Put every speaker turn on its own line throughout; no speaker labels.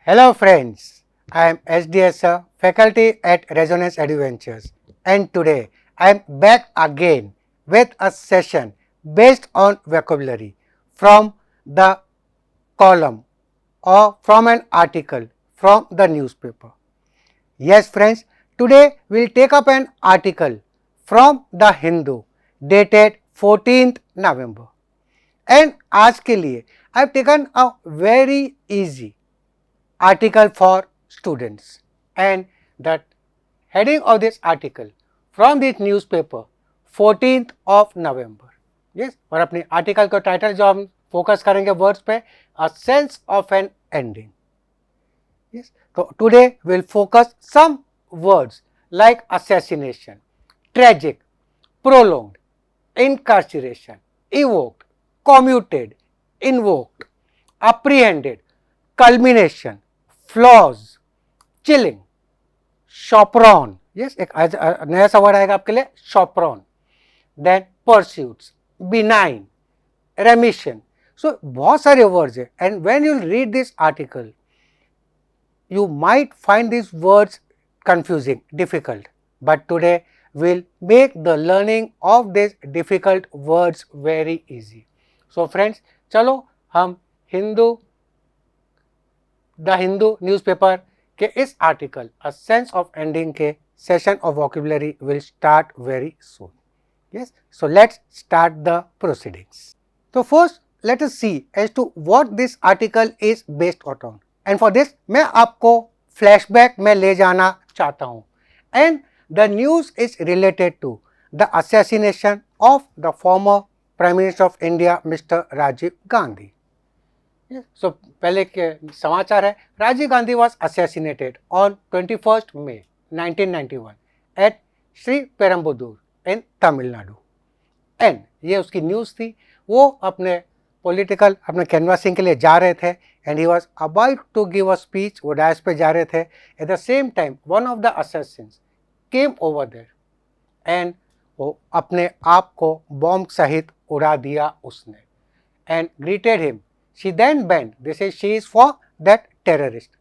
Hello friends, I am SDS faculty at Resonance Adventures and today I am back again with a session based on vocabulary from the column or from an article from the newspaper. Yes friends, today we will take up an article from the Hindu dated 14th November and आज के लिए I have taken a very easy article for students and the heading of this article from this newspaper 14th of November. Yes, और अपने article का title जो हम focus करेंगे words पे a sense of an ending. Yes, so today we'll focus some words like assassination, tragic, prolonged, incarceration, evoked, commuted, invoked, apprehended, culmination, flaws, chilling, chaperone. Yes, एक नया सा वर्ड आएगा आपके लिए chaperone. Then pursuits, benign, remission. So बहुत सारे words है and when you read this article, you might find these words confusing, difficult. But today we'll make the learning of these difficult words very easy. So friends, चलो हम the Hindu newspaper के इस article a sense of ending के session of vocabulary will start very soon. Yes, so let's start the proceedings. So first let us see as to what this article is based on. And for this मैं आपको flashback में ले जाना चाहता हूँ. And the news is related to the assassination of the former Prime Minister of India, Mr. Rajiv Gandhi. So पहले के समाचार है, Rajiv Gandhi was assassinated on 21st May 1991 at Sriperumbudur in Tamil Nadu. And ये उसकी न्यूज़ थी. वो अपने पॉलिटिकल अपने कैनवासिंग के लिए जा रहे थे and he was about to give a speech. वो डायस पे जा रहे थे. At the same time one of the assassins came over there and वो अपने आप को बॉम्ब सहित उड़ा दिया उसने and greeted him. She then bent, they say she is for that terrorist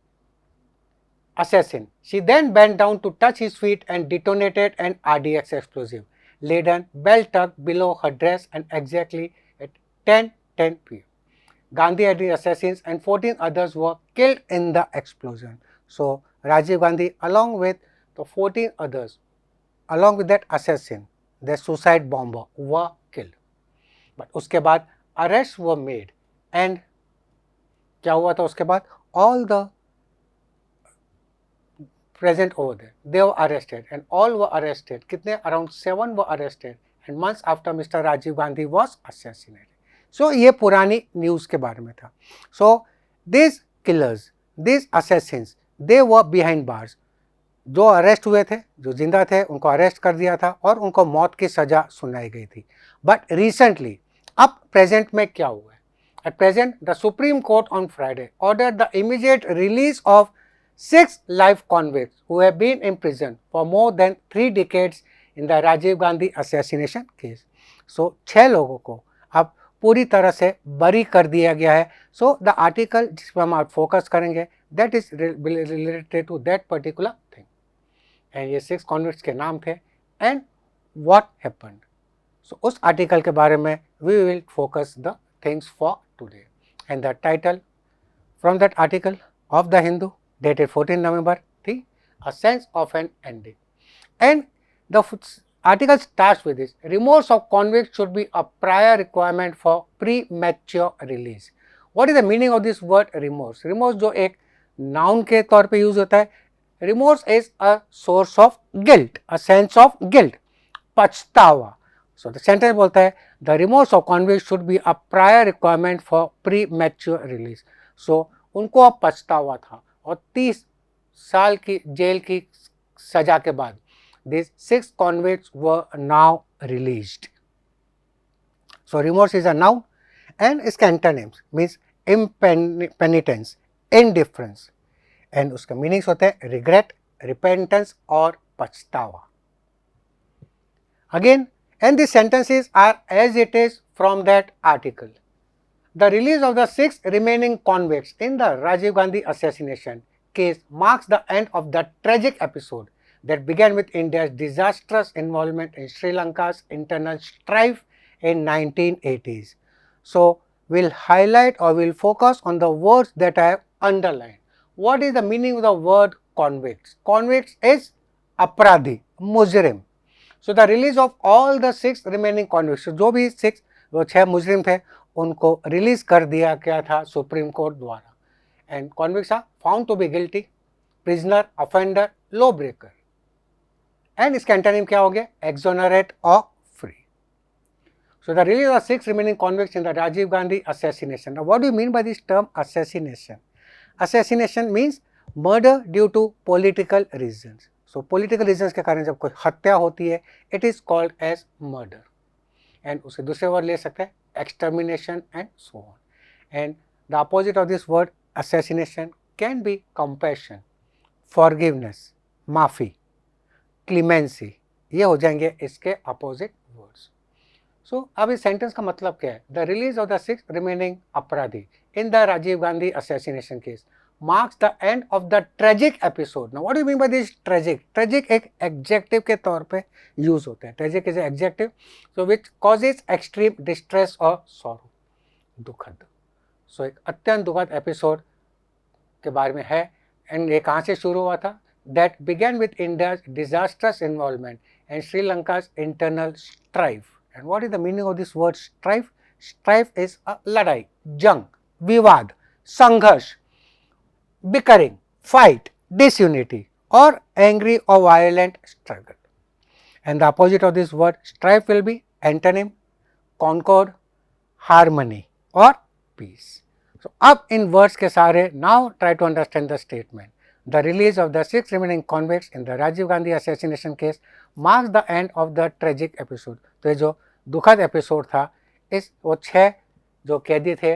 assassin. She then bent down to touch his feet and detonated an RDX explosive laden bell tucked below her dress and exactly at 10:10 p.m. Gandhi and the assassins and 14 others were killed in the explosion. So Rajiv Gandhi along with the 14 others, along with that assassin, the suicide bomber were killed. But उसके बाद arrests were made. And क्या हुआ था उसके बाद? All the present over there they were arrested and all were arrested. कितने? Around 7 were arrested and months after mister Rajiv Gandhi was assassinated. So ये पुरानी न्यूज़ के बारे में था. So this killers, this assassins, they were behind bars. जो arrest हुए थे, जो जिंदा थे, उनको अरेस्ट कर दिया था और उनको मौत की सज़ा सुनाई गई थी. बट रिसेंटली अब प्रेजेंट में क्या हुआ है? At present, the Supreme Court on Friday ordered the immediate release of 6 live convicts who have been in prison for more than 3 decades in the Rajiv Gandhi assassination case. So, 6 लोगों को अब पूरी तरह से बरी कर दिया गया है. So, the article जिस पर हम आप फोकस करेंगे that is related to that particular thing. And ये 6 convicts के नाम थे and what happened. So, उस आर्टिकल के बारे में we will focus the things for today. And the title from that article of the Hindu dated 14 November 3, a sense of an ending. And the article starts with this: remorse of convicts should be a prior requirement for premature release. What is the meaning of this word remorse? Remorse जो एक noun के तौर पे use होता है. Remorse is a source of guilt, a sense of guilt, पछतावा. So the sentence बोलता है the remorse of convicts should be a prior requirement for premature release. So उनको अब पछतावा था और 30 साल की जेल की सजा के बाद these 6 convicts were now released. So remorse is a noun and इसका antonyms means impenitence, indifference and उसका meanings होते हैं regret, repentance और पछतावा. Again, and the sentences are as it is from that article. The release of the 6 remaining convicts in the Rajiv Gandhi assassination case marks the end of the tragic episode that began with India's disastrous involvement in Sri Lanka's internal strife in 1980s. So, we'll highlight or we'll focus on the words that I have underlined. What is the meaning of the word convicts? Convicts is अपराधी, मुजरिम. So the release of all the 6 remaining convicts, जो भी 6 वो 6 मुजरिम थे उनको release कर दिया गया था सुप्रीम कोर्ट द्वारा. And convicts are found to be guilty, prisoner, offender, law breaker. And इसका एंटोनिम क्या हो गया? एक्सोनरेट और free. So the release of 6 remaining convicts in the Rajiv Gandhi assassination. Now what do you mean by this term assassination? Assassination means murder due to political reasons. So political reasons के कारण जब कोई हत्या होती है it is called as murder. And उसे दूसरे word ले सकते हैं extermination and so on. And the opposite of this word assassination can be compassion, forgiveness, माफ़ी, clemency. ये हो जाएंगे इसके opposite words. So अब इस सेंटेंस का मतलब क्या है? The release of the 6 remaining अपराधी in the Rajiv Gandhi assassination case marks the end of the tragic episode. Now what do you mean by this tragic? Tragic एक adjective के तौर पे use होता है. Tragic is an adjective so which causes extreme distress or sorrow. दुखद. So एक अत्यंत दुखद एपिसोड के बारे में है. एंड ये कहाँ से शुरू हुआ था? That began with India's disastrous involvement and Sri Lanka's internal strife. And what is the meaning of this word strife? Strife is a लड़ाई, जंग, विवाद, संघर्ष, bickering, fight, disunity or angry or violent struggle. And the opposite of this word strife will be antonym, concord, harmony or peace. So up in words के सारे, now try to understand the statement. The release of the 6 remaining convicts in the Rajiv Gandhi assassination case marks the end of the tragic episode. तो ये जो दुखद episode था, इस वो 6 जो कैदी थे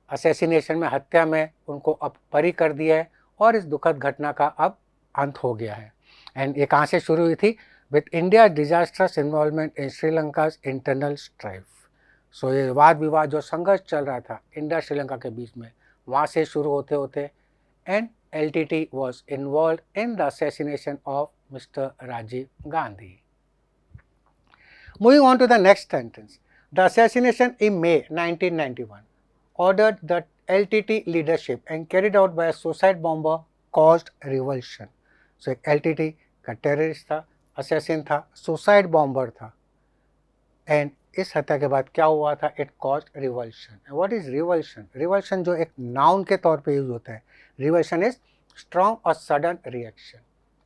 असैसिनेशन में, हत्या में, उनको अब बरी कर दिया है और इस दुखद घटना का अब अंत हो गया है. एंड ये कहाँ से शुरू हुई थी? With India disasters involvement in Sri Lanka's internal strife. So ये वाद विवाद जो संघर्ष चल रहा था इंडिया श्रीलंका के बीच में, वहाँ से शुरू होते होते and LTT was involved in the assassination of Mr. Rajiv Gandhi. Moving on to the next sentence. The assassination in May 1991 ordered the LTT leadership and carried out by a suicide bomber caused revulsion. So एक LTT का terrorist था, assassin था, suicide bomber था. And इस हत्या के बाद क्या हुआ था? It caused revulsion. And what is revulsion? Revulsion जो एक noun के तौर पे यूज होता है. Revulsion is strong or sudden reaction,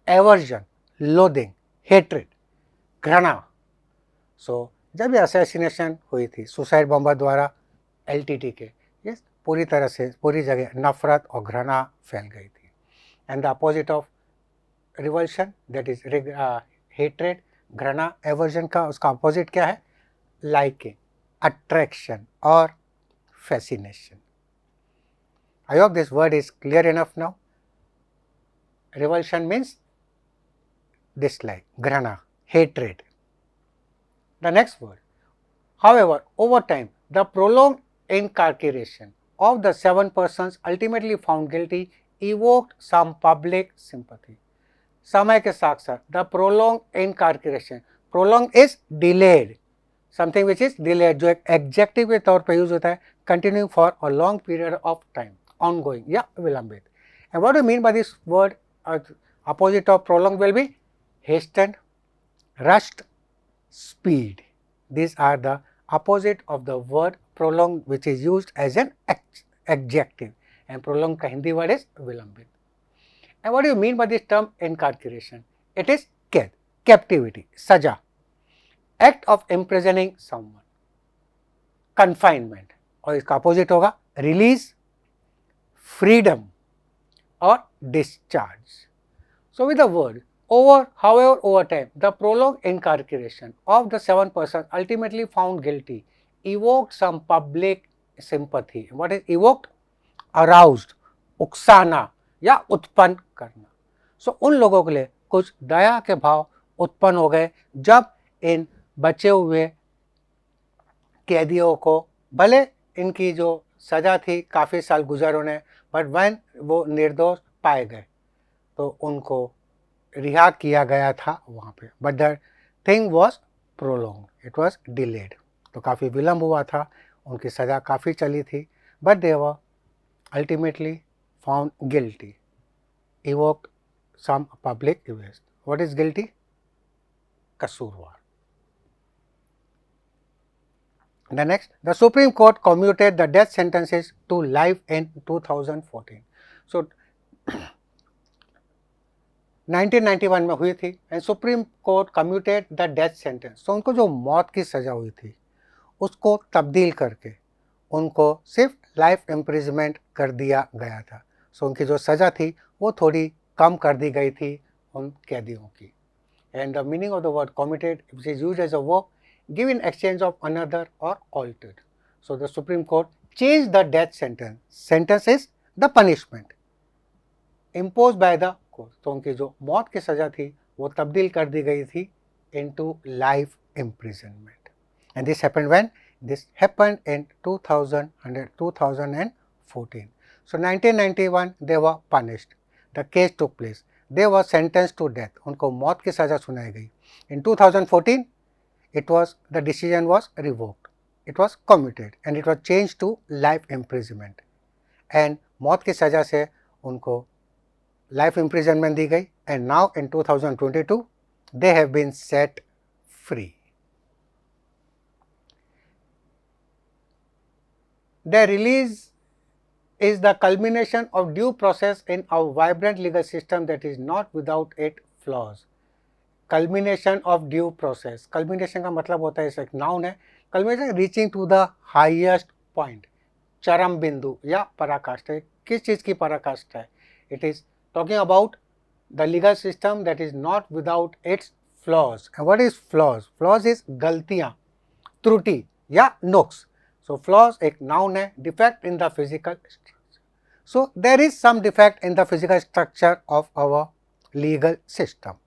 aversion, loathing, hatred, घृणा. So जब ये assassination हुई थी सुसाइड बॉम्बर द्वारा LTT के, ये पूरी तरह से पूरी जगह नफरत और घृणा फैल गई थी. And the opposite of revulsion that is hatred, घृणा, एवर्जन का उसका अपोजिट क्या है? लाइकिंग, अट्रैक्शन और fascination. I hope this word is clear enough now. Revulsion means dislike, grana, hatred. The next word. However, over time, the prolonged incarceration of the 7 persons ultimately found guilty evoked some public sympathy. समय के साथ साथ the prolonged incarceration, prolonged is delayed, something which is delayed, जो एक adjective के तौर पे use होता है, continuing for a long period of time, ongoing या विलंबित. And what do you mean by this word? Opposite of prolonged will be hastened, rushed, speed. These are the opposite of the word prolonged, which is used as an adjective, and prolonged का Hindi word is विलंबित. And what do you mean by this term incarceration? It is कैद, captivity, सजा, act of imprisoning someone, confinement, और इसका opposite होगा release, freedom or discharge. So with the word however, over time, the prolonged incarceration of the 7 persons ultimately found guilty evoked some public sympathy. What is evoked? Aroused, उकसाना या उत्पन्न करना. So उन लोगों के लिए कुछ दया के भाव उत्पन्न हो गए जब इन बचे हुए कैदियों को, भले इनकी जो सज़ा थी, काफ़ी साल गुजर होने, बट व्हेन वो निर्दोष पाए गए तो उनको रिहा किया गया था वहाँ पे, but the thing was prolong, it was delayed. तो काफ़ी विलम्ब हुआ था, उनकी सज़ा काफ़ी चली थी, but they were ultimately found guilty, evoked some public interest. What is guilty? कसूरवार। The next, the Supreme Court commuted the death sentences to life in 2014. So 1991 में हुई थी and supreme court commuted the death sentence. तो उनको जो मौत की सज़ा हुई थी उसको तब्दील करके उनको सिर्फ लाइफ इम्प्रिजमेंट कर दिया गया था। सो उनकी जो सज़ा थी वो थोड़ी कम कर दी गई थी उन कैदियों की। And the meaning of the word committed which is used as a verb give in exchange of another और altered. So the supreme court change the death sentence, sentence is the punishment impose by the court. तो उनकी जो मौत की सज़ा थी वो तब्दील कर दी गई थी into life imprisonment. And this happened when? This happened in 2014. So 1991 they were punished. The case took place. They were sentenced to death. उनको मौत की सज़ा सुनाई गई। In 2014 the decision was revoked. It was commuted and it was changed to life imprisonment. And मौत की सज़ा से उनको life imprisonment दी गई। And now in 2022 they have been set free. Their release is the culmination of due process in our vibrant legal system that is not without its flaws. Culmination of due process. Culmination का मतलब होता है, इस एक noun है। Culmination reaching to the highest point. चरम बिंदु या पराकाष्ठा। किस चीज़ की पराकाष्ठा है? It is talking about the legal system that is not without its flaws. And what is flaws? Flaws is गलतियाँ, त्रुटि या नुक्स। So flaws एक noun है, defect in the physical structure. So there is some defect in the physical structure of our legal system.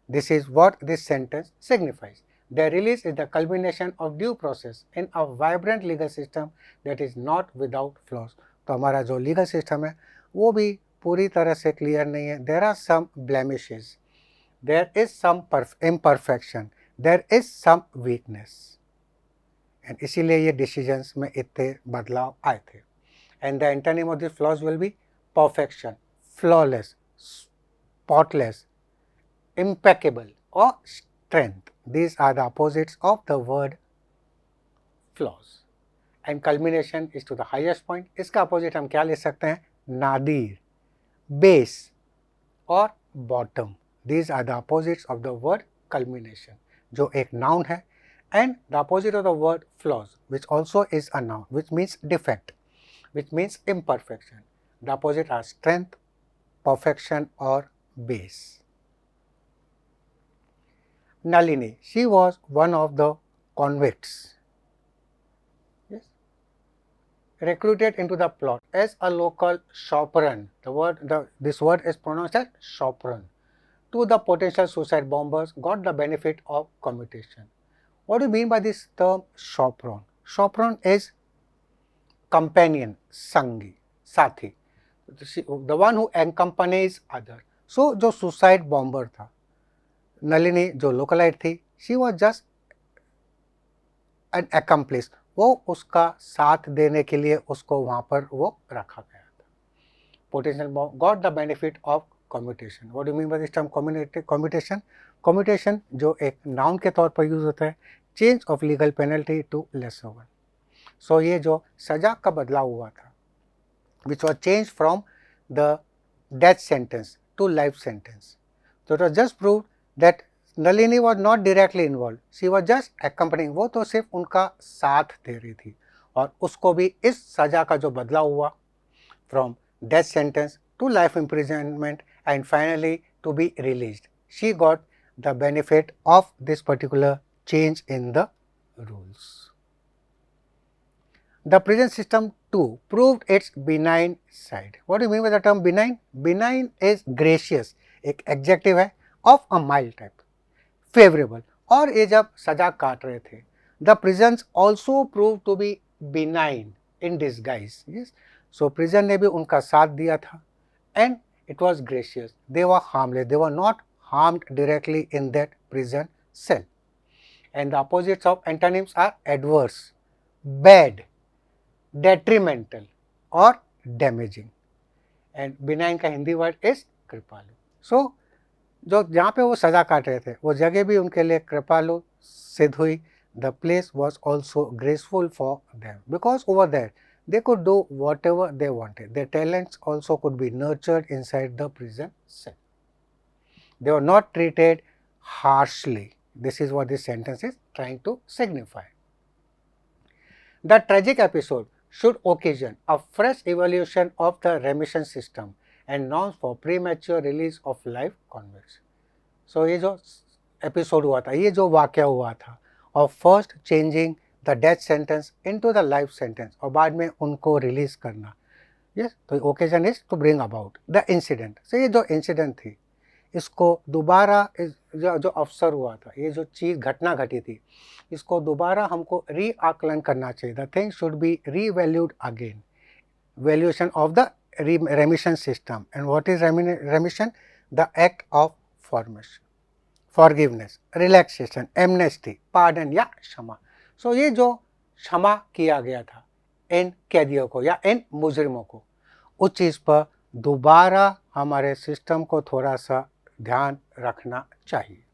This is what this sentence signifies. Their release is the culmination of due process in a vibrant legal system that is not without flaws. तो हमारा जो legal system है वो भी पूरी तरह से clear नहीं है. There are some blemishes. There is some imperfection. There is some weakness. And इसीलिए ये डिसीजंस में इतने बदलाव आए थे। And the antonym of this flaws will be perfection, flawless, spotless, impeccable और strength. These are the opposites of the word flaws. And culmination is to the highest point. इसका opposite हम क्या ले सकते हैं? नादीर, बेस और bottom. These are the opposites of the word culmination, जो एक नाउन है। And the opposite of the word flaws, which also is a noun, which means defect, which means imperfection. The opposite are strength, perfection or base. Nalini, she was one of the convicts, yes, recruited into the plot as a local chaperone. This word is pronounced as chaperone. To the potential suicide bombers got the benefit of commutation. What do you mean by this term chaperone? Chaperone is companion, sangi, साथी, the one who accompanies other. So जो suicide bomber था, नलिनी जो localite थी, she was just an accomplice. वो उसका साथ देने के लिए उसको वहाँ पर वो रखा गया था। Potential bomb got the benefit of commutation. What do you mean by this term commutation? Commutation जो एक नाउन के तौर पर यूज होता है, change of legal penalty to lesser one. So ये जो सजा का बदलाव हुआ था, which was change from the death sentence to life sentence, तो it was just prove that Nalini was not directly involve, she was just accompanying. वो तो सिर्फ उनका साथ दे रही थी, और उसको भी इस सजा का जो बदलाव हुआ from death sentence to life imprisonment and finally to be released, she got the benefit of this particular change in the rules. The prison system too proved its benign side. What do you mean by the term benign? Benign is gracious, एक adjective है, of a mild type, favorable. और ये जब सजा काट रहे थे, the prisons also proved to be benign, in disguise. Yes, so prison ने भी उनका साथ दिया था, and it was gracious. They were harmless. They were not harmed directly in that prison cell. And the opposites of antonyms are adverse, bad, detrimental or damaging. And benign का Hindi word is कृपालु. So जो जहाँ पे वो सजा काट रहे थे वो जगह भी उनके लिए कृपालु सिद्ध हुई. The place was also graceful for them because over there they could do whatever they wanted. Their talents also could be nurtured inside the prison cell. They were not treated harshly. This is what this sentence is trying to signify. The tragic episode should occasion a fresh evaluation of the remission system and norms for premature release of life convicts. So ये जो episode हुआ था, ये जो वाक़या हुआ था, और first changing the death sentence into the life sentence और बाद में उनको रिलीज करना. यस, तो occasion is to bring about the incident. So ये जो इंसिडेंट थी इसको दोबारा जो अवसर हुआ था, ये जो चीज़ घटना घटी थी, इसको दोबारा हमको रीआकलन करना चाहिए. The thing should be revalued again. Valuation of the रेमिशन system. And what is रेमिशन? The act of formation, forgiveness, relaxation, amnesty, pardon या क्षमा. सो ये जो क्षमा किया गया था इन कैदियों को या इन मुजरिमों को, उस चीज़ पर दोबारा हमारे सिस्टम को थोड़ा सा ध्यान रखना चाहिए.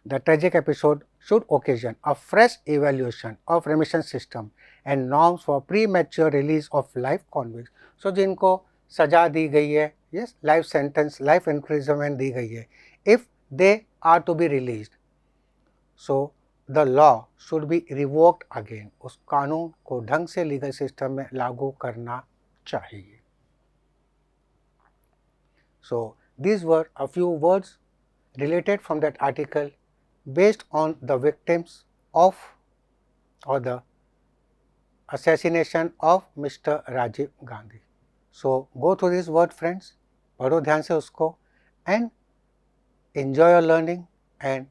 The tragic episode should occasion a fresh evaluation of remission system and norms for premature release of life convicts. So जिनको सजा दी गई है, yes, life sentence, life imprisonment दी गई है, if they are to be released, so the law should be revoked again. उस कानून को ढंग से लीगल सिस्टम में लागू करना चाहिए. So these were a few words related from that article based on the victims of or the assassination of Mr. Rajiv Gandhi. So go through this word, friends, पढ़ो ध्यान से उसको, and enjoy your learning, and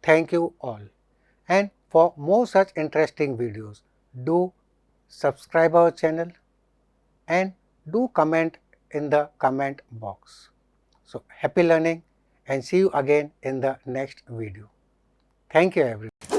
thank you all. And for more such interesting videos, do subscribe our channel and do comment in the comment box. So happy learning and see you again in the next video. Thank you everyone.